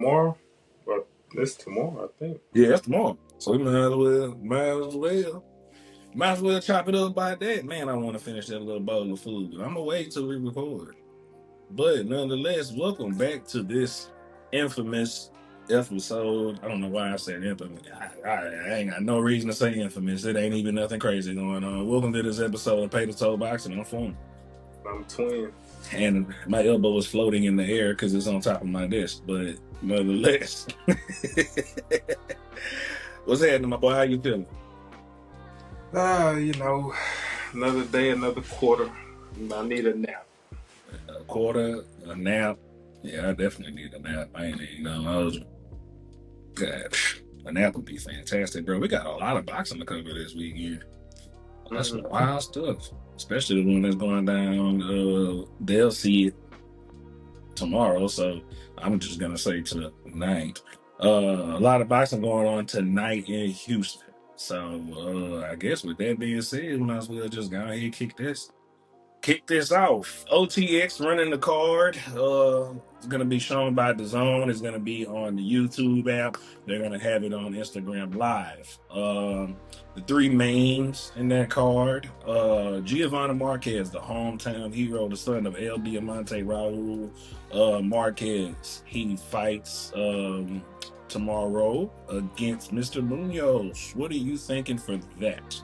tomorrow, but it's tomorrow, I think. Yeah, that's tomorrow. So we might as well chop it up by that. Man, I want to finish that little bowl of food. I'm gonna wait till we record. But nonetheless, welcome back to this infamous episode. I don't know why I said infamous. I ain't got no reason to say infamous. It ain't even nothing crazy going on. Welcome to this episode of Pay the Toe Boxing. I'm Phone. I'm twin. And my elbow is floating in the air because it's on top of my desk. But nonetheless, what's happening, my boy? How you feeling? Another day, another quarter. I need a nap. A quarter, a nap. Yeah, I definitely need a nap. I ain't even know. God, a nap would be fantastic, bro. We got a lot of boxing to cover this weekend. That's some wild stuff, especially the one that's going down. They'll see it tomorrow, so I'm just gonna say tonight. A lot of boxing going on tonight in Houston. So I guess with that being said, we might as well just go ahead and kick this off. OTX running the card. It's gonna be shown by DAZN. It's gonna be on the YouTube app. They're gonna have it on Instagram Live. The three mains in that card: Giovanni Marquez, the hometown hero, the son of El Diamante Raul Marquez. He fights tomorrow against Mr. Munoz. What are you thinking for that?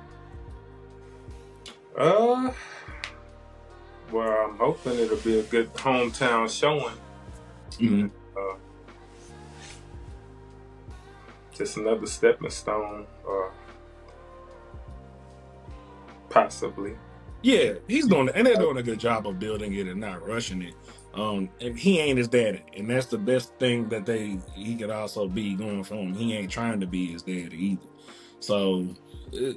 Well, I'm hoping it'll be a good hometown showing. Mm-hmm. Just another stepping stone, possibly. Yeah, he's doing, and they're doing a good job of building it and not rushing it. And he ain't his daddy, and that's the best thing that he could also be going for him. He ain't trying to be his daddy either. So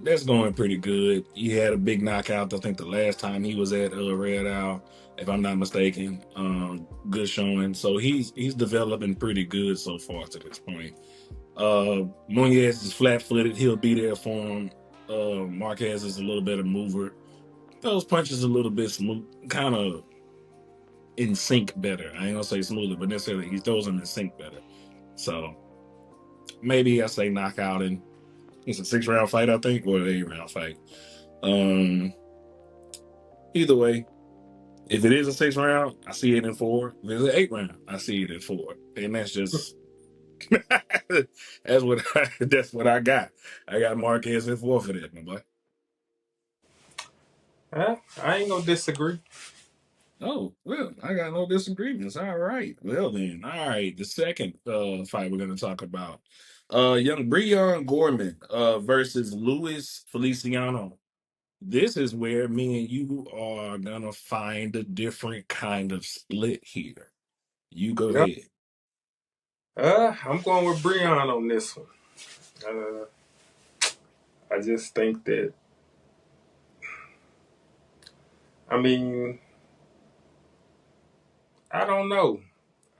that's going pretty good. He had a big knockout, I think, the last time he was at Red Owl, if I'm not mistaken. Good showing. So he's developing pretty good so far to this point. Munoz is flat-footed. He'll be there for him. Marquez is a little better mover. Those punches a little bit smooth, kind of in sync better. I ain't gonna say smoother, but necessarily he throws them in sync better. So maybe I say knockout, and it's a 6-round fight, I think, or an 8-round fight. Either way, if it is a 6-round, I see it in 4. If it's an 8-round, I see it in 4, and that's just that's what I got. I got Marquez in 4 for that, my boy. I ain't gonna disagree. Oh, well, I got no disagreements. All right. Well then. All right. The second fight we're gonna talk about. Young Breyon Gorham versus Luis Feliciano. This is where me and you are gonna find a different kind of split here. You go Yep. ahead. I'm going with Breyon on this one. I just think that, I mean, I don't know.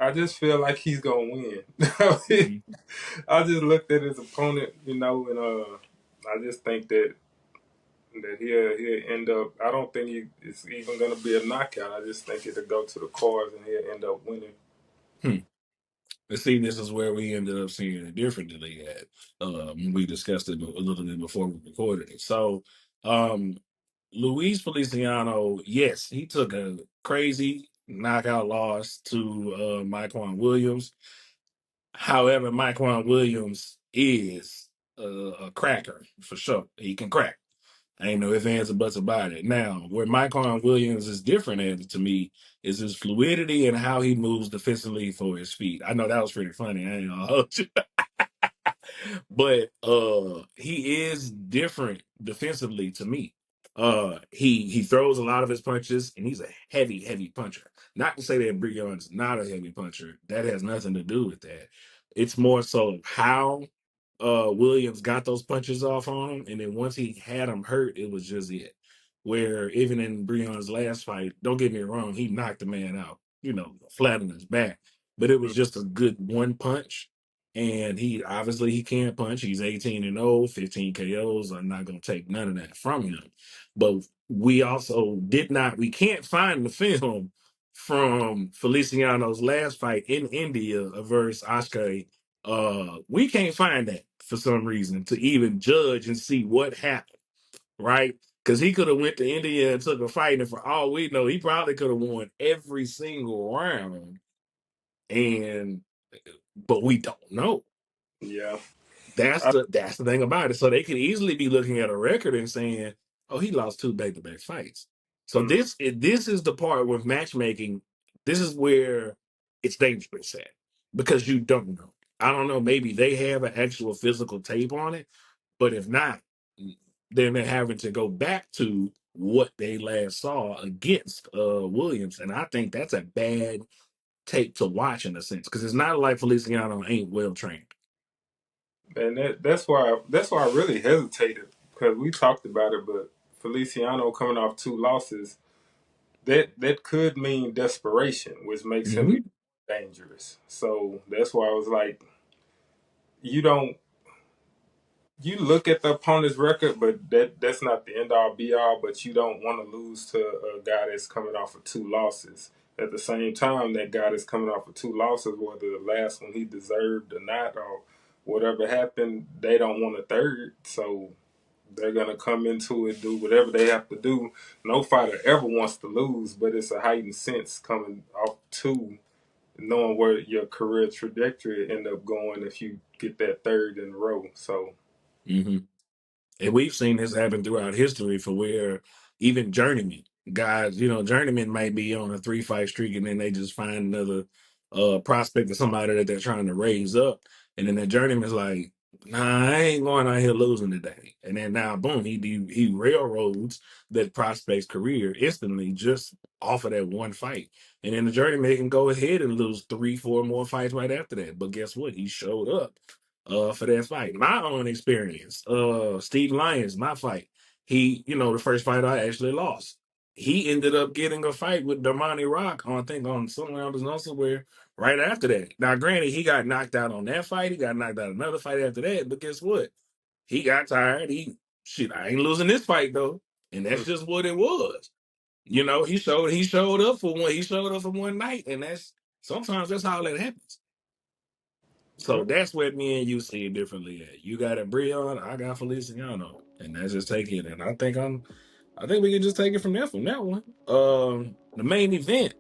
I just feel like he's gonna win. I just looked at his opponent, and I just think that he'll end up. I don't think it's even gonna be a knockout. I just think it'll go to the cards, and he'll end up winning. Let's see, this is where we ended up seeing it differently at. We discussed it a little bit before we recorded it. So, Luis Feliciano, yes, he took a crazy knockout loss to Myquan Williams. However, Myquan Williams is a cracker for sure. He can crack. Ain't no ifs, ands, or buts about it. Now, where Myquan Williams is different to me is his fluidity and how he moves defensively for his feet. I know that was pretty funny. I ain't gonna hold you. But he is different defensively to me. He throws a lot of his punches, and he's a heavy puncher. Not to say that Brion's not a heavy puncher. That has nothing to do with that. It's more so how Williams got those punches off on him, and then once he had him hurt, it was just it. Where even in Brion's last fight, don't get me wrong, he knocked the man out, flat on his back. But it was just a good one punch. And he obviously he can't punch. He's 18-0, 15 KOs. I'm not gonna take none of that from him. But we also we can't find the film from Feliciano's last fight in India versus Ashke, we can't find that for some reason to even judge and see what happened, right? Because he could have went to India and took a fight, and for all we know, he probably could have won every single round. But we don't know. Yeah. That's the thing about it. So they could easily be looking at a record and saying, "Oh, he lost 2 back-to-back fights." So Mm. this is the part with matchmaking. This is where it's dangerous at because you don't know. I don't know. Maybe they have an actual physical tape on it, but if not, then they're having to go back to what they last saw against Williams, and I think that's a bad tape to watch in a sense because it's not like Feliciano ain't well trained. And that's why I really hesitated because we talked about it, but Feliciano coming off 2 losses, that could mean desperation, which makes him Mm-hmm. dangerous. So that's why I was like, you don't you look at the opponent's record, but that's not the end all be all. But you don't want to lose to a guy that's coming off of 2 losses. At the same time, that guy that's coming off of 2 losses, whether the last one he deserved or not, or whatever happened, they don't want a third. So they're gonna come into it, do whatever they have to do. No fighter ever wants to lose, but it's a heightened sense coming off 2, knowing where your career trajectory end up going if you get that third in a row. So. Mm-hmm. And we've seen this happen throughout history for where even journeymen, guys, journeymen might be on a 3-fight streak and then they just find another prospect or somebody that they're trying to raise up. And then the journeyman's like, nah, I ain't going out here losing today. And then now, boom, he railroads that prospect's career instantly just off of that one fight. And then the journeyman can go ahead and lose 3, 4 more fights right after that. But guess what? He showed up for that fight. My own experience, Steve Lyons, my fight. He, the first fight I actually lost. He ended up getting a fight with Damani Rock on, I think, on somewhere else somewhere right after that. Now, granted, he got knocked out on that fight. He got knocked out another fight after that. But guess what? He got tired. I ain't losing this fight though. And that's just what it was. He showed up for one. He showed up for one night, and sometimes that's how that happens. So Yep. that's where me and you see it differently at. You got a Breyon, I got Feliciano, and that's just take it. And I think we can just take it from that one. The main event.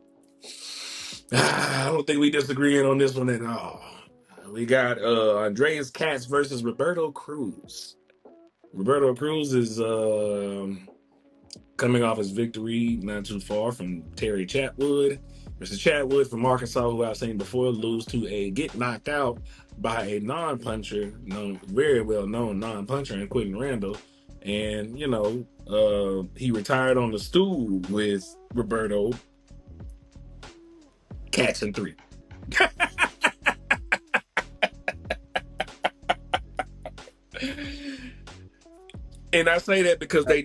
I don't think we disagreeing on this one at all. We got Andreas Katz versus Roberto Cruz. Roberto Cruz is coming off his victory not too far from Terry Chatwood. Mr. Chatwood from Arkansas, who I've seen before, lose to get knocked out by a non-puncher, very well-known non-puncher in Quentin Randall. And, he retired on the stool with Roberto, Cats in 3. And I say that because I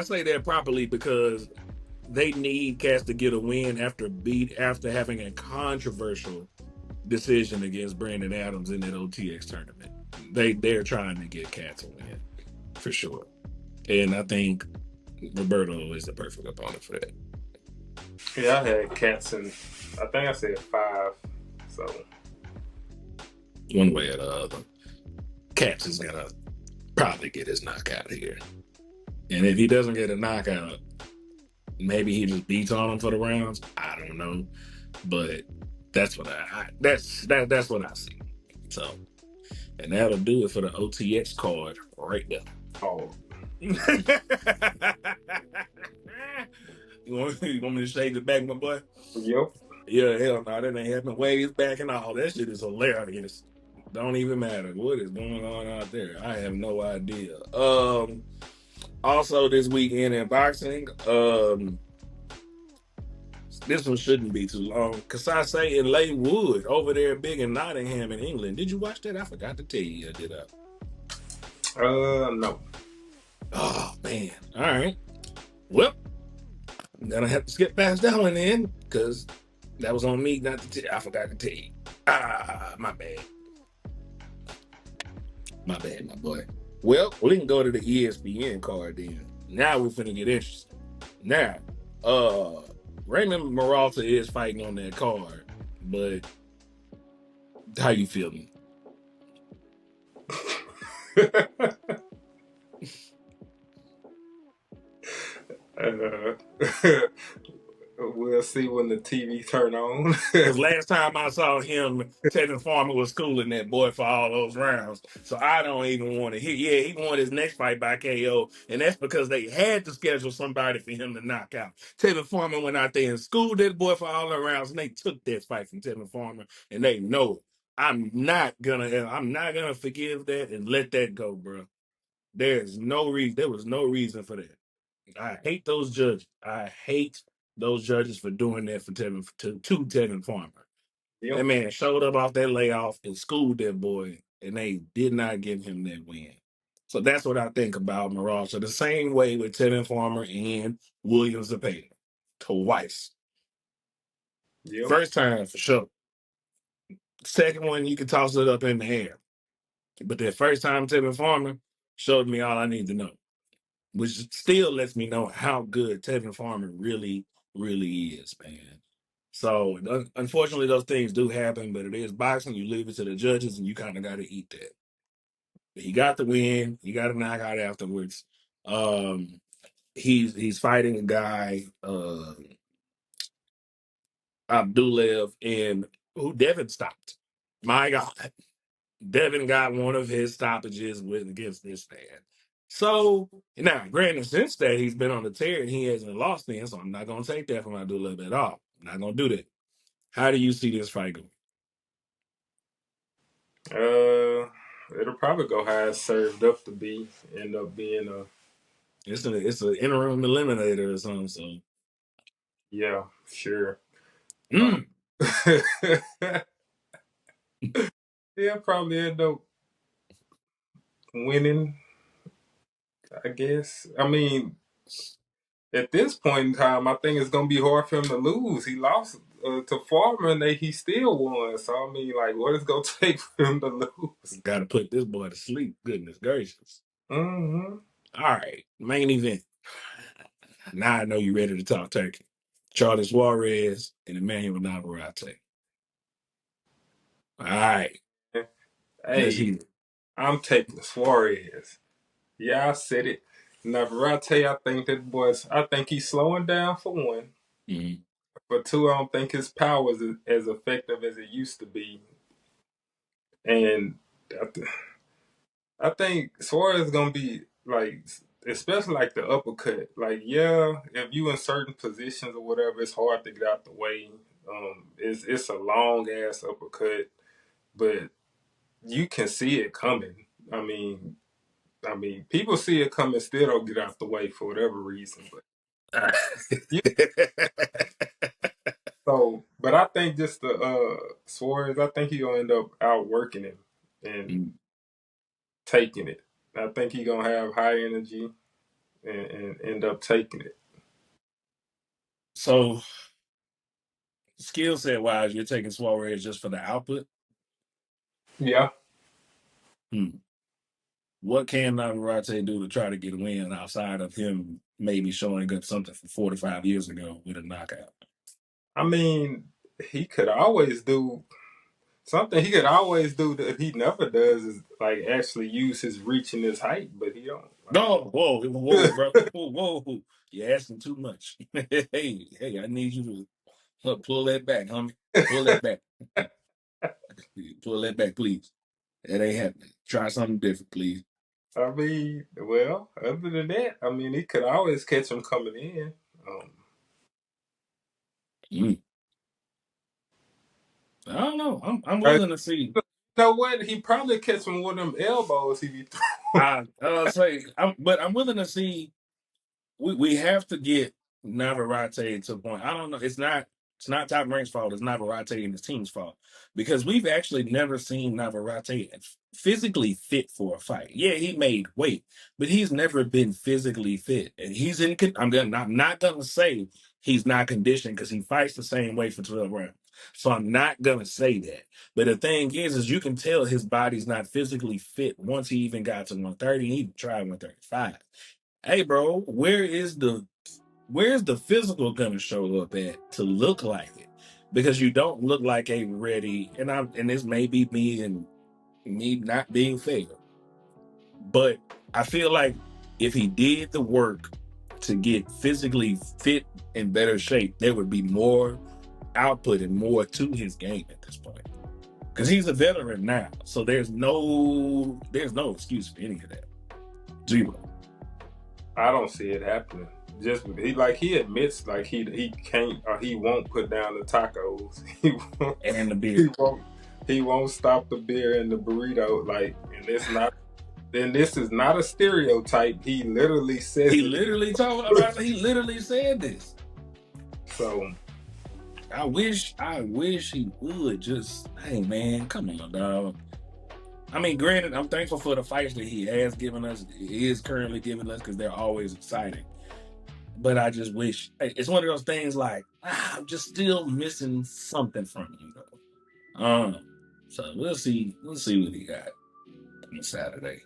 say that properly because they need Cats to get a win after having a controversial decision against Brandon Adams in that OTX tournament. They're trying to get Cats a win for sure, and I think Roberto is the perfect opponent for that. Yeah, I had cats and I think I said 5. So One way or the other, Cats is gonna probably get his knockout here, and if he doesn't get a knockout, maybe he just beats on him for the rounds. I don't know, but that's what that's what I see. So, and that'll do it for the OTX card right there. oh you want me to shake it back, my boy? yep. Yeah, hell no, that ain't happening. Waves back and all that shit is hilarious. Don't even matter what is going on out there. I have no idea. Also this weekend in boxing, this one shouldn't be too long. Kasase and Leigh Wood over there big in Nottingham in England. Did you watch that? I forgot to tell you, did I? No. Oh man. All right. Well, I'm gonna have to skip past that one then, because that was on me not to tell. I forgot to tell you. My bad. My bad, my boy. Well, we can go to the ESPN card then. Now we're finna get interesting. Now, Raymond Muratalla is fighting on that card, but how you feeling? uh, we'll see when the TV turn on. Because last time I saw him, Tevin Farmer was schooling that boy for all those rounds. So I don't even want to hear. Yeah, he won his next fight by KO, and that's because they had to schedule somebody for him to knock out. Tevin Farmer went out there and schooled that boy for all the rounds, and they took that fight from Tevin Farmer, and they know it. I'm not gonna forgive that and let that go, bro. There's no reason. There was no reason for that. I hate those judges. I hate those judges for doing that for to Tevin Farmer. That Yep. man showed up off that layoff and schooled that boy, and they did not give him that win. So that's what I think about Mirage. So the same way with Tevin Farmer and William Zepeda. Twice. Yep. First time for sure. Second one, you can toss it up in the air. But that first time Tevin Farmer showed me all I need to know, which still lets me know how good Tevin Farmer really, really is, man. So unfortunately, those things do happen, but it is boxing. You leave it to the judges, and you kind of got to eat that. He got the win. He got a knockout afterwards. Um, he's fighting a guy, Abdulev, and who Devin stopped. My God, Devin got one of his stoppages against this man. So now, granted, since that he's been on the tear and he hasn't lost then, so I'm not going to take that from Abdulev at all. I'm not going to do that. How do you see this fight going? It'll probably go how it's served up to be. End up being a It's an interim eliminator or something. So, yeah, sure. mm. Yeah, probably end up winning. I guess. I mean, at this point in time, I think it's gonna be hard for him to lose. He lost to Farmer, and he still won. So I mean, like, what is it gonna take for him to lose? Got to put this boy to sleep. Goodness gracious! Mm-hmm. All right, main event. Now I know you're ready to talk turkey. Charley Suarez and Emmanuel Navarrete. All right, let's Hey, hear it. I'm taking Suarez. Yeah, I said it. Navarrete, I think he's slowing down for one. Mhm. For two, I don't think his power is as effective as it used to be. And I, th- I think Suarez is gonna be like, especially like the uppercut. Like, yeah, if you in certain positions or whatever, it's hard to get out the way. It's a long ass uppercut, but you can see it coming. People see it coming, still don't get out the way for whatever reason. But yeah, but I think just the Suarez, I think he gonna end up outworking him and Mm. taking it. I think he gonna have high energy and end up taking it. So, skill set wise, you're taking Suarez just for the output. Yeah. Hmm. What can Navarrete do to try to get a win outside of him maybe showing up something from 45 years ago with a knockout? I mean, he could always do something he could always do that he never does is like actually use his reach and his height, but he don't. No, whoa, brother, whoa. You're asking too much. Hey, I need you to pull that back, homie. Pull that back. Pull that back, please. That ain't happening. Try something different, please. Well, other than that, he could always catch him coming in. Um, Mm. I don't know. I'm I- willing to see. you know what? He probably catch him with them elbows he be throwing. But I'm willing to see. We have to get Navarrete to a point. I don't know. It's not Top Rank's fault. It's Navarrete and his team's fault because we've actually never seen Navarrete physically fit for a fight. Yeah, he made weight, but he's never been physically fit. And I'm not gonna say he's not conditioned because he fights the same way for 12 rounds. So I'm not gonna say that. But the thing is you can tell his body's not physically fit once he even got to 130. He even tried 135. Hey, bro, where is the where's the physical gonna show up at to look like it? Because you don't look like a ready, and this may be me and me not being fair, but I feel like if he did the work to get physically fit in better shape, there would be more output and more to his game at this point. Because he's a veteran now, so there's no excuse for any of that. Zero. I don't see it happening. Just he admits like he can't or he won't put down the tacos. And the beer. He won't he won't stop the beer and the burrito. Like, and it's not. Then this is not a stereotype. He literally says He it. literally talked about it. He literally said this. So I wish he would just, hey man, come on, dog. I mean, granted, I'm thankful for the fights that he has given us, is currently giving us, because they're always exciting. But I just wish it's one of those things like I'm just still missing something from you, though. So we'll see what he got on Saturday.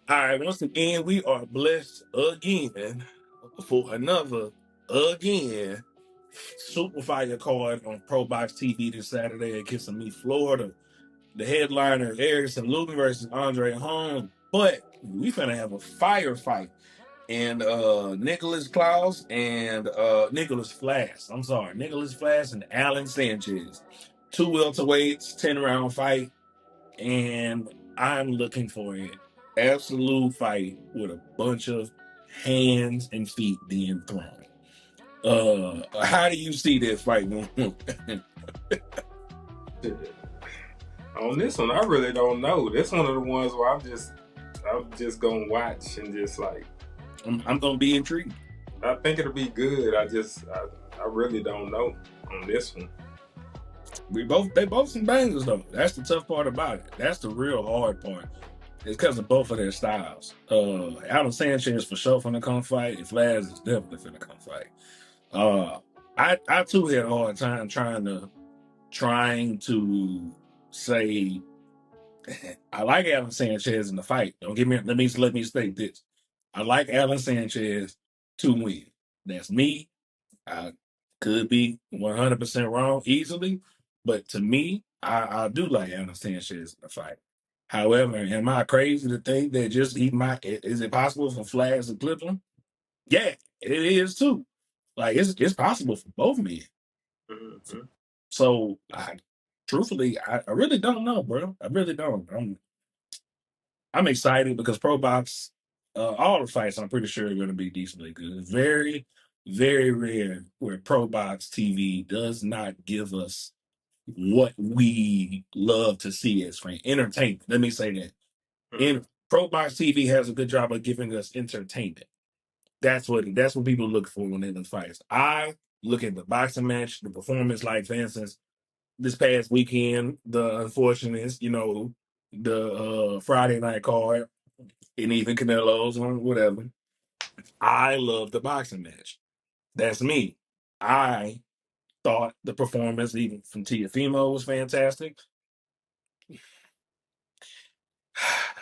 All right, once again, we are blessed again for another super fire card on Pro Box TV this Saturday at Kissimmee, Florida. The headliner Erickson Lubin versus Ardreal Holmes, but we finna have a firefight. And Nicklaus Flaz and Nicklaus Flaz. I'm sorry, Nicklaus Flaz and Alan Sanchez. 2 welterweights, 10-round fight, and I'm looking for an absolute fight with a bunch of hands and feet being thrown. How do you see this fight? on this one, I really don't know. This one of the ones where I'm just gonna watch and just like I'm gonna be intrigued. I think it'll be good. I really don't know on this one. They both some bangers though. That's the tough part about it. That's the real hard part. It's because of both of their styles. Alan Sanchez for sure finna come fight. And Flaz is definitely finna come fight. I too had a hard time trying to say I like Alan Sanchez in the fight. Don't get me. Let me state this. I like Alan Sanchez to win. That's me. I could be 100% wrong easily, but to me, I do like Alan Sanchez in the fight. However, am I crazy to think that just he might? Is it possible for Flags to clip him? Yeah, it is too. Like it's possible for both men. Mm-hmm. So, truthfully, I really don't know, bro. I really don't. I'm excited because Pro Box, all the fights, I'm pretty sure are going to be decently good. It's very, very rare where Pro Box TV does not give us what we love to see as entertainment. Let me say that. Mm-hmm. In Pro Box TV has a good job of giving us entertainment. That's what people look for when they're in fights. I look at the boxing match, the performance, like for instance, this past weekend, the unfortunate, the Friday night card, and even Canelo's or whatever. I love the boxing match. That's me. I thought the performance, even from Tiafimo, was fantastic.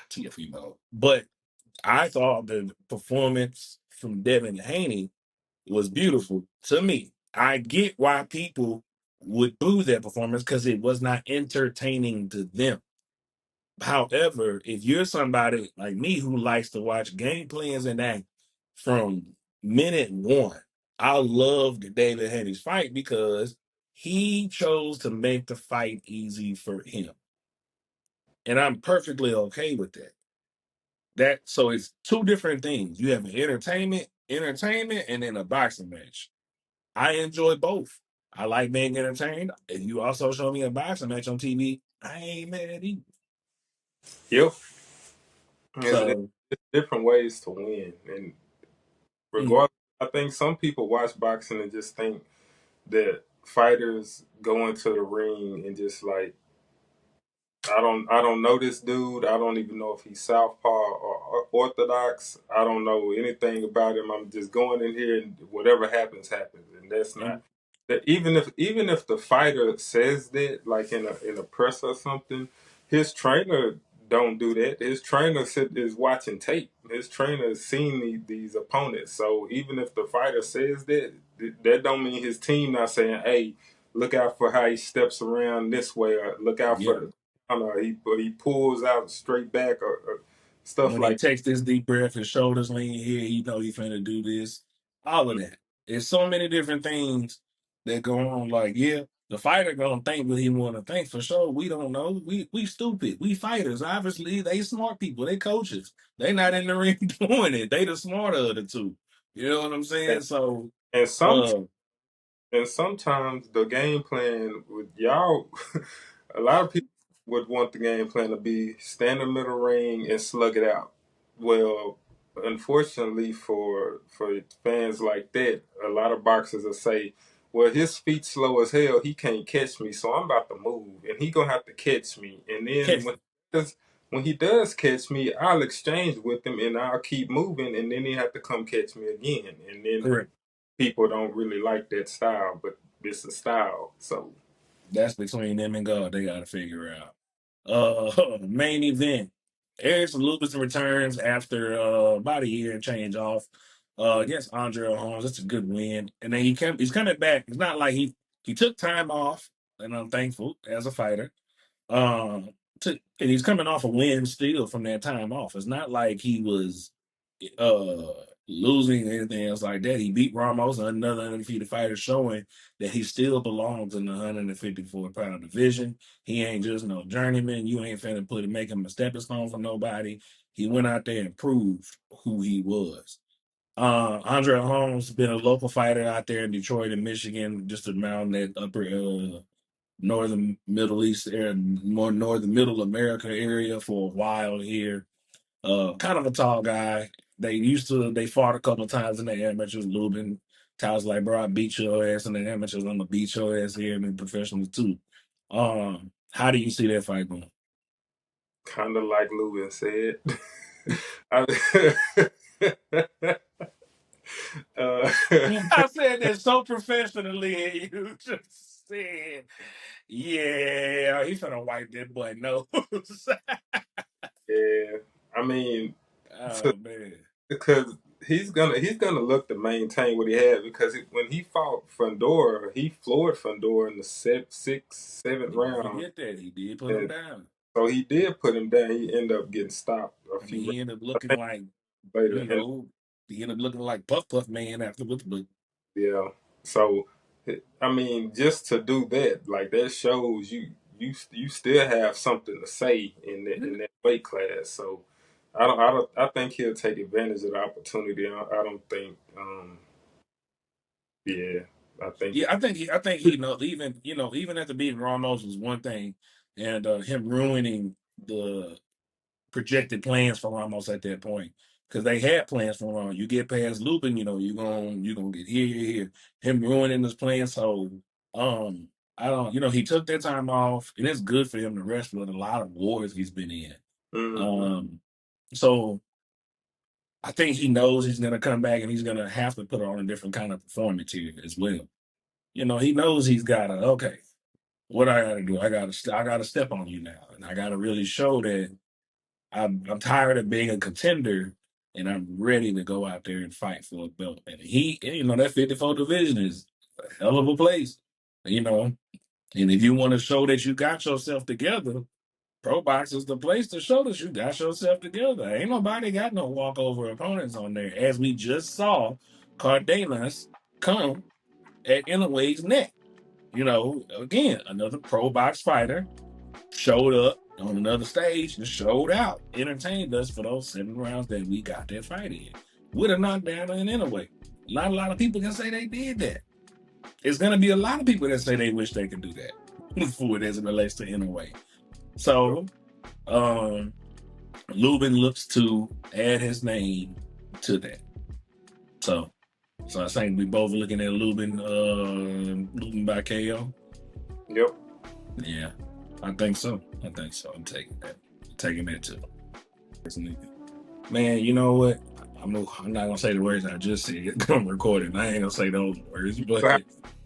Tiafimo. But I thought the performance from Devin Haney was beautiful to me. I get why people would boo that performance because it was not entertaining to them. However, if you're somebody like me who likes to watch game plans and act from minute one, I loved David Haney's fight because he chose to make the fight easy for him. And I'm perfectly okay with that. So it's two different things. You have an entertainment, and then a boxing match. I enjoy both. I like being entertained. If you also show me a boxing match on TV, I ain't mad at you. Yep. So It's different ways to win, and regardless, I think some people watch boxing and just think that fighters go into the ring and just like I don't know this dude. I don't even know if he's southpaw or orthodox. I don't know anything about him. I'm just going in here and whatever happens happens, and that's not and that. Even if the fighter says that, like in a press or something, his trainer don't do that. His trainer is watching tape. His trainer has seen these opponents. So even if the fighter says that, that don't mean his team not saying, "Hey, look out for how he steps around this way," or "Look out for Yeah. the." I don't know, he pulls out straight back or stuff When he like. takes this deep breath, his shoulders lean here, you know he finna do this. All of that. There's so many different things that go on. Like, yeah, the fighter gonna think what he wanna think for sure. We don't know. We stupid. We fighters. Obviously, they smart people. They coaches. They not in the ring doing it. They the smarter of the two. You know what I'm saying? And, So and some uh And sometimes the game plan with y'all, a lot of people would want the game plan to be stand in the middle ring and slug it out. Well, unfortunately for fans like that, a lot of boxers will say, "Well, his feet slow as hell. He can't catch me, so I'm about to move, and he gonna have to catch me. And then catch when he does catch me, I'll exchange with him, and I'll keep moving, and then he have to come catch me again, and then." correct. People don't really like that style, but it's a style. So That's between them and God. They gotta figure out. Main event. Erickson Lubin returns after about a year and change off. Against Ardreal Holmes. That's a good win. And then he's coming back. It's not like he took time off, and I'm thankful as a fighter. Um, and he's coming off a win still from that time off. It's not like he was uh losing or anything else like that. He beat Ramos, another undefeated fighter, showing that he still belongs in the 154-pound division. He ain't just no journeyman. You ain't finna make him a stepping stone for nobody. He went out there and proved who he was. Andre Holmes been a local fighter out there in Detroit and Michigan, just around that upper northern Middle East area, more northern Middle America area for a while here. Kind of a tall guy. They fought a couple of times in the amateurs. Lubin tells like, "Bro, I beat your ass in the amateurs. I'm gonna beat your ass here in the professionals too." How do you see that fight going? kind of like Lubin said. I, uh, I said that so professionally, and you just said, "Yeah, he's gonna wipe that boy nose." yeah, I mean, Oh man, because he's gonna look to maintain what he had because when he fought Fundora, he floored Fundora in the sixth, seventh don't round, forget that he did put him and down. so he did put him down. He ended up getting stopped a I mean, few he ended up rounds looking like, later, you and know, he ended up looking like Puff Puff Man afterwards, but yeah. So, I mean, just to do that, like that shows you still have something to say in that weight class. So, I think he'll take advantage of the opportunity. I don't think, yeah, I think, yeah, I think he knows. Even after beating Ramos was one thing, and him ruining the projected plans for Ramos at that point, because they had plans for Ramos. You get past Lupin, you gonna get here. Him ruining his plan. So I don't. He took that time off, and it's good for him to rest with a lot of wars he's been in. mm-hmm, Um, so I think he knows he's gonna come back, and he's gonna have to put on a different kind of performance here as well. He knows he's gotta, okay, what I gotta do? I gotta step on you now, and I gotta really show that I'm tired of being a contender, and I'm ready to go out there and fight for a belt. And that 54 division is a hell of a place, you know. And if you want to show that you got yourself together, Pro Box is the place to show that you got yourself together. Ain't nobody got no walkover opponents on there, as we just saw Cardenas come at Inoue's neck. Again, another Pro Box fighter showed up on another stage and showed out, entertained us for those 7 rounds that we got that fight in with a knockdown in Inoue. Not a lot of people can say they did that. It's gonna be a lot of people that say they wish they could do that for it as it relates to Inoue. So, um, Lubin looks to add his name to that. So I think we both looking at Lubin by KO. yep. Yeah, I think so. I'm taking that. Taking that too. Man, you know what? I'm not gonna say the words I just said. I'm recording. I ain't gonna say those words, but So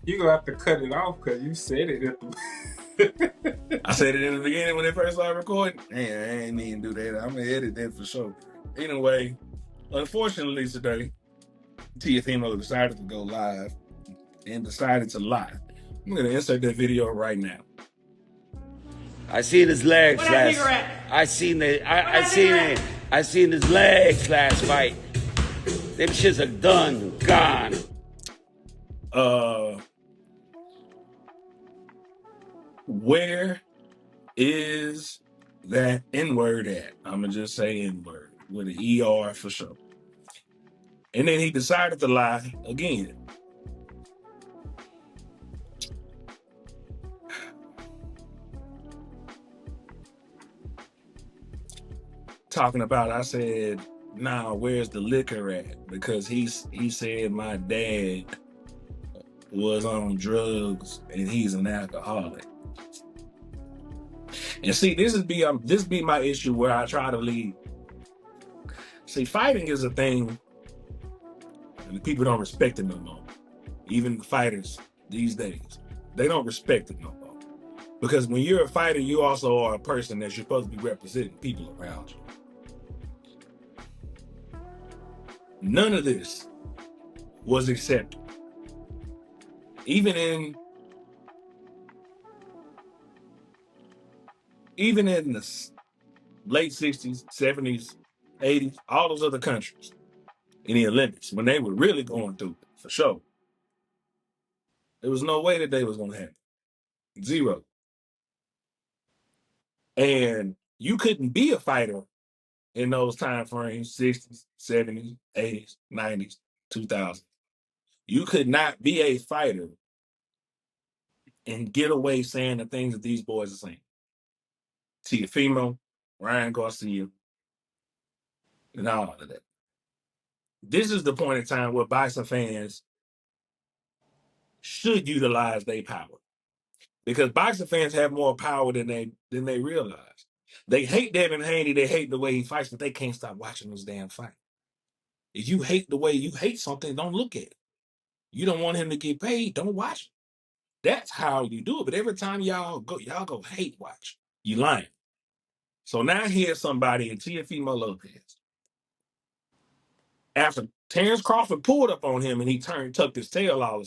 you gonna have to cut it off because you said it at the. I said it in the beginning when they first started recording. Man, I ain't even do that. I'm gonna edit that for sure. Anyway, unfortunately today, TFMO decided to go live and decided to lie. I'm gonna insert that video right now. I seen his legs last. I seen his legs last fight. Them shits are done, gone. Where is that N-word at? I'm gonna just say N-word with an ER for sure. And then he decided to lie again. Talking about, I said, nah, where's the liquor at? Because he said my dad was on drugs and he's an alcoholic. And see, this be my issue where I try to lead. See, fighting is a thing, and people don't respect it no more. Even the fighters these days, they don't respect it no more. Because when you're a fighter, you also are a person that you're supposed to be representing people around you. None of this was accepted. Even in the late 60s, 70s, 80s, all those other countries in the Olympics, when they were really going through it, for sure, there was no way that they was going to happen. Zero. And you couldn't be a fighter in those time frames, 60s, 70s, 80s, 90s, 2000s. You could not be a fighter and get away saying the things that these boys are saying. Tiafimo, Ryan Garcia, and all of that. This is the point in time where boxing fans should utilize their power. Because boxing fans have more power than they realize. They hate Devin Haney, they hate the way he fights, but they can't stop watching this damn fight. If you hate the way you hate something, don't look at it. You don't want him to get paid, don't watch it. That's how you do it. But every time y'all go hate watch. You lying. So now here's somebody in Teofimo Lopez. After Terrence Crawford pulled up on him and he tucked his tail all of a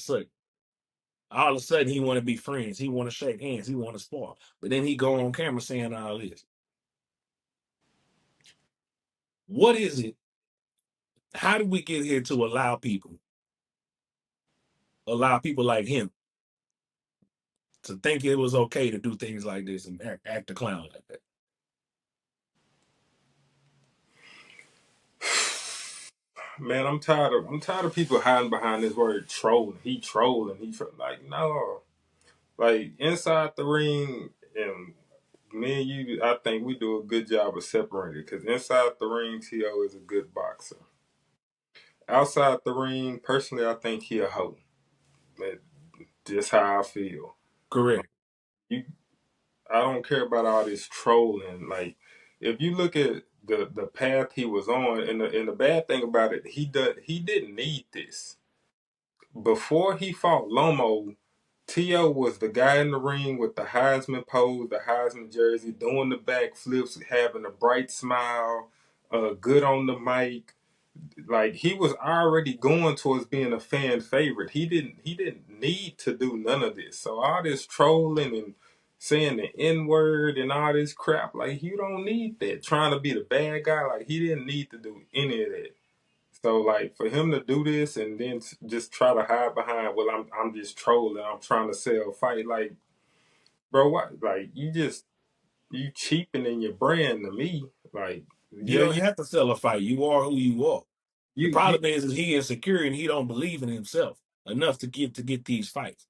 sudden he want to be friends. He want to shake hands. He want to spar. But then he go on camera saying all this. What is it? How did we get here to allow people like him to think it was okay to do things like this and act a clown like that? Man, I'm tired of people hiding behind this word trolling. He trolling. Like, no. Like, inside the ring, and me and you, I think we do a good job of separating. Because inside the ring, T.O. is a good boxer. Outside the ring, personally, I think he a hoe. That's just how I feel. Correct. I don't care about all this trolling. Like, if you look at the path he was on, and the bad thing about it, he didn't need this. Before he fought Lomo, T.O. was the guy in the ring with the Heisman pose, the Heisman jersey, doing the backflips, having a bright smile, good on the mic. Like, he was already going towards being a fan favorite. He didn't need to do none of this. So all this trolling and saying the N-word and all this crap, like, you don't need that. Trying to be the bad guy, like, he didn't need to do any of that. So, like, for him to do this and then just try to hide behind, well, I'm just trolling, I'm trying to sell a fight, like, bro, what? Like, you cheapening your brand to me. Like, You don't have to sell a fight. You are who you are. The you problem is he insecure and he don't believe in himself enough to get these fights.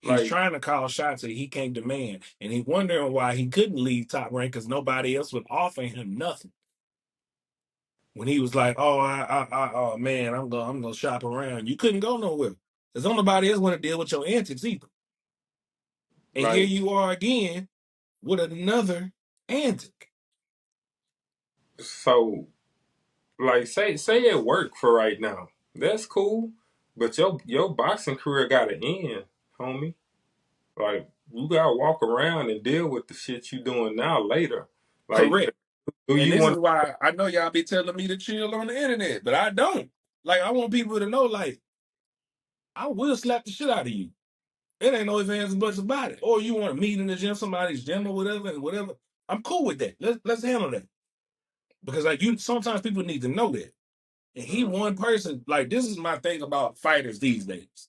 He's like trying to call shots that he can't demand, and he's wondering why he couldn't leave Top Rank because nobody else would offer him nothing. When he was like, "Oh, oh man, I'm gonna shop around," you couldn't go nowhere. There's nobody else want to deal with your antics either. And here like you are again with another antic. so like say it worked for right now. That's cool. But your boxing career gotta end, homie. Like, you gotta walk around and deal with the shit you doing now later. Like, Correct. do And you this want? is why I know y'all be telling me to chill on the internet, but I don't. Like, I want people to know, like, I will slap the shit out of you. It ain't no ifs, ands, and buts about it. Or you want to meet in the gym, somebody's gym or whatever, and whatever. I'm cool with that. Let's handle that. Because like sometimes people need to know that. And he one person, like this is my thing about fighters these days.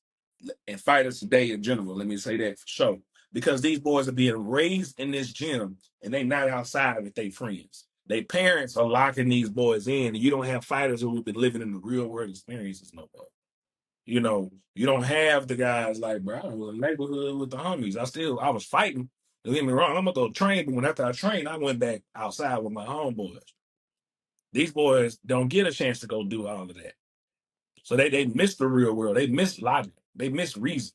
And fighters today in general. Let me say that for sure. Because these boys are being raised in this gym and they not outside with their friends. Their parents are locking these boys in, and you don't have fighters who have been living in the real world experiences no more. You know, you don't have the guys like, bro, I was in the neighborhood with the homies. I was fighting. Don't get me wrong, I'm gonna go train, but when after I trained, I went back outside with my homeboys. These boys don't get a chance to go do all of that. So they miss the real world. They miss logic. They miss reason.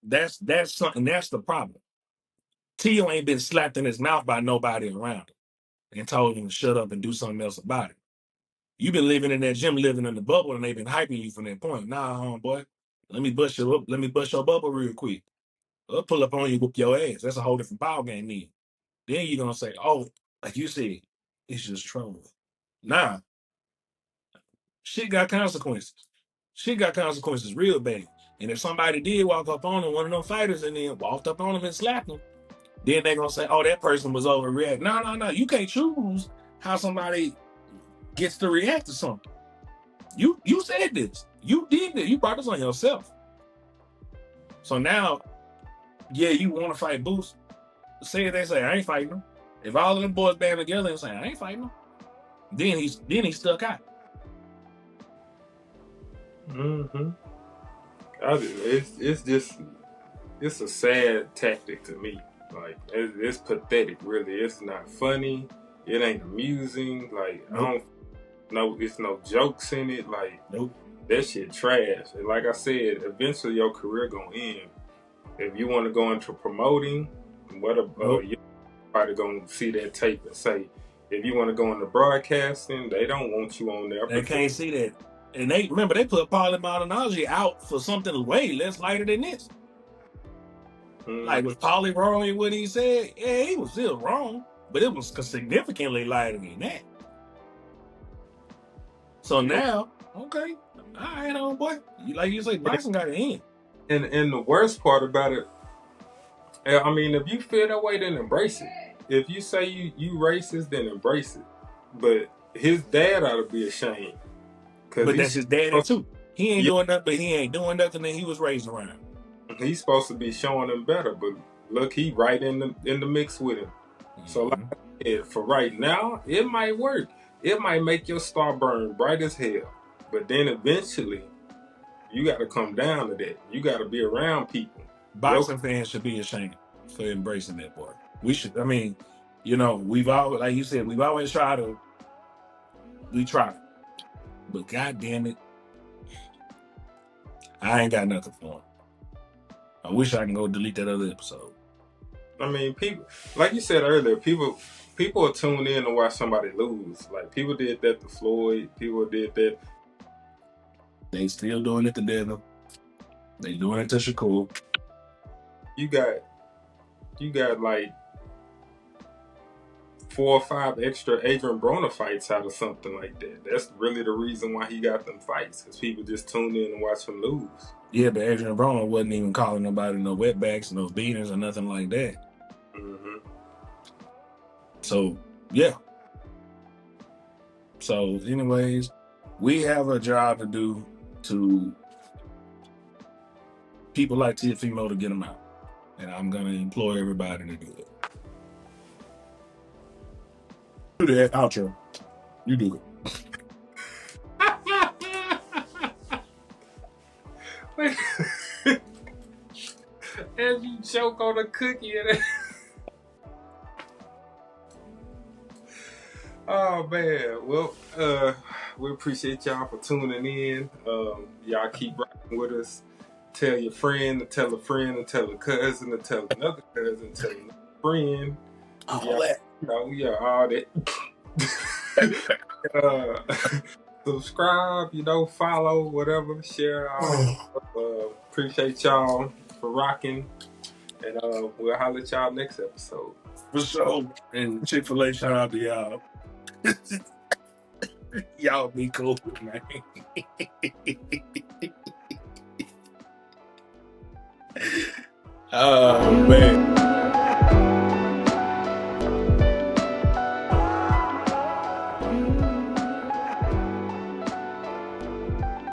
That's something. That's the problem. Tio ain't been slapped in his mouth by nobody around him and told him to shut up and do something else about it. You've been living in that gym, living in the bubble, and they've been hyping you from that point. Nah, homeboy, let me bust your bubble real quick. I'll pull up on you, whoop your ass. That's a whole different ball game. Then you're gonna say, oh, like you said, it's just trouble. Nah, shit got consequences. Shit got consequences real bad. And if somebody did walk up on him, one of them fighters, and then walked up on him and slapped him, then they're gonna say, oh, that person was overreacting. No. You can't choose how somebody gets to react to something. You said this. You did this. You brought this on yourself. So now, yeah, you want to fight Boost. Say they say, I ain't fighting him. If all of them boys band together and say, I ain't fighting him, then he's stuck out. Mm-hmm. It's a sad tactic to me. Like it's pathetic, really. It's not funny. It ain't amusing. Like Nope. I don't know. It's no jokes in it. Like Nope. that shit trash. And like I said, eventually your career gonna end. If you want to go into promoting, you're probably gonna see that tape and say, if you want to go into broadcasting, they don't want you on there. They can't see that. And they put Paulie Malignaggi out for something way less lighter than this. Like was Paulie wrong in what he said? Yeah, he was still wrong, but it was significantly lighter than that. So now, okay, all right, old boy. Like you say, boxing got to end. And the worst part about it, I mean, if you feel that way, then embrace it. If you say you racist, then embrace it. But his dad ought to be ashamed. But that's his daddy too. He ain't doing nothing, but he ain't doing nothing that he was raised around. He's supposed to be showing him better, but look, he right in the mix with him. Mm-hmm. So like I said, for right now, it might work. It might make your star burn bright as hell. But then eventually, you got to come down to that. You got to be around people. Boxing fans should be ashamed for embracing that boy. We should. I mean, you know, we've always, like you said, we've always tried to. We try, but God damn it, I ain't got nothing for him. I wish I can go delete that other episode. I mean, people, like you said earlier, people will tune in to watch somebody lose. Like people did that to Floyd. People did that. They still doing it to Devin. They doing it to Shakur. You got like 4 or 5 extra Adrian Broner fights out of something like that. That's really the reason why he got them fights, because people just tuned in and watch him lose. Yeah, but Adrian Broner wasn't even calling nobody no wetbacks, no beatings, or nothing like that. Mm-hmm. So, yeah. So, anyways, we have a job to do to people like Tiafimo to get them out. And I'm going to implore everybody to do it. Do that outro. You do it. As you choke on a cookie. Oh, man. Well, we appreciate y'all for tuning in. Y'all keep rocking with us. Tell your friend, to tell a friend, to tell a cousin, to tell another cousin, to tell another friend. All that. All that. Subscribe, follow, whatever, share. Appreciate y'all for rocking. And we'll holler at y'all next episode. For sure. And Chick-fil-A, shout out to y'all. Y'all be cool, man. Oh, man.